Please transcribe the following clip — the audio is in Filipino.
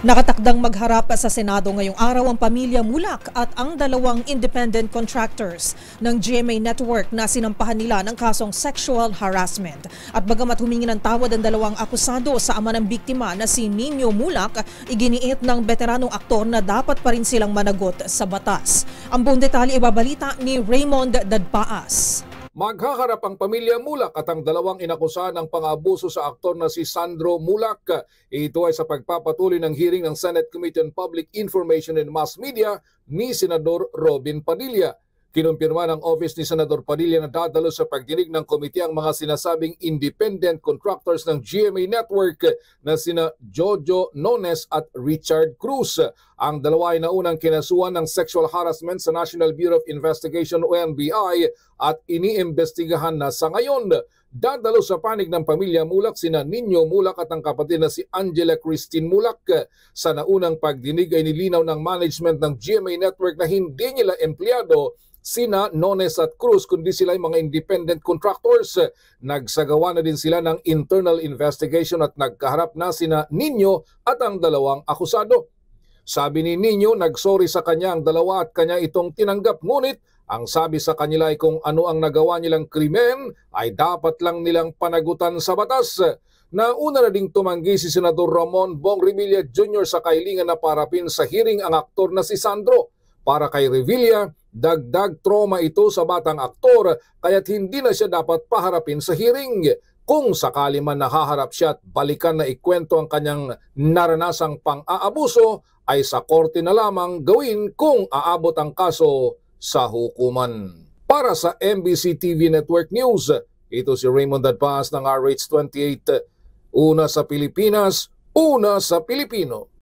Nakatakdang magharap sa Senado ngayong araw ang pamilya Mulak at ang dalawang independent contractors ng GMA Network na sinampahan nila ng kasong sexual harassment. At bagamat humingi ng tawad ang dalawang akusado sa ama ng biktima na si Nino Mulak, iginiit ng veteranong aktor na dapat pa rin silang managot sa batas. Ang buong detalye ibabalita ni Raymond Dadpaas. Maghaharap ang pamilya Mulak at ang dalawang inakusahan ng pang-abuso sa aktor na si Sandro Mulak. Ito ay sa pagpapatuloy ng hearing ng Senate Committee on Public Information and Mass Media ni Senador Robin Padilla. Kinumpirma ng office ni Senador Padilla na dadalo sa pagdinig ng komite ang mga sinasabing independent contractors ng GMA Network na sina Jojo Nones at Richard Cruz. Ang dalawa ay naunang kinasuhan ng sexual harassment sa National Bureau of Investigation o NBI at iniimbestigahan na sa ngayon. Dadalo sa panig ng pamilya Mulak sina Nino Mulak at ang kapatid na si Angela Christine Mulak. Sa naunang pagdinig ay nilinaw ng management ng GMA Network na hindi nila empleyado sina Nones at Cruz kundi sila ay mga independent contractors. Nagsagawa na din sila ng internal investigation at nagkaharap na sina Nino at ang dalawang akusado. Sabi ni Nino, nagsorry sa kanya ang dalawa at kanya itong tinanggap, ngunit ang sabi sa kanila ay kung ano ang nagawa nilang krimen ay dapat lang nilang panagutan sa batas. Nauna na ding tumanggi si Senador Ramon Bong Revilla Jr. sa kahilingan na parapin sa hearing ang aktor na si Sandro. Para kay Revilla, dagdag trauma ito sa batang aktor kaya't hindi na siya dapat paharapin sa hearing. Kung sakali man nahaharap siya at balikan na ikwento ang kanyang naranasang pang-aabuso, ay sa korte na lamang gawin kung aabot ang kaso sa hukuman. Para sa MBC TV Network News, ito si Raymond Dadpaas ng RH28. Una sa Pilipinas, una sa Pilipino.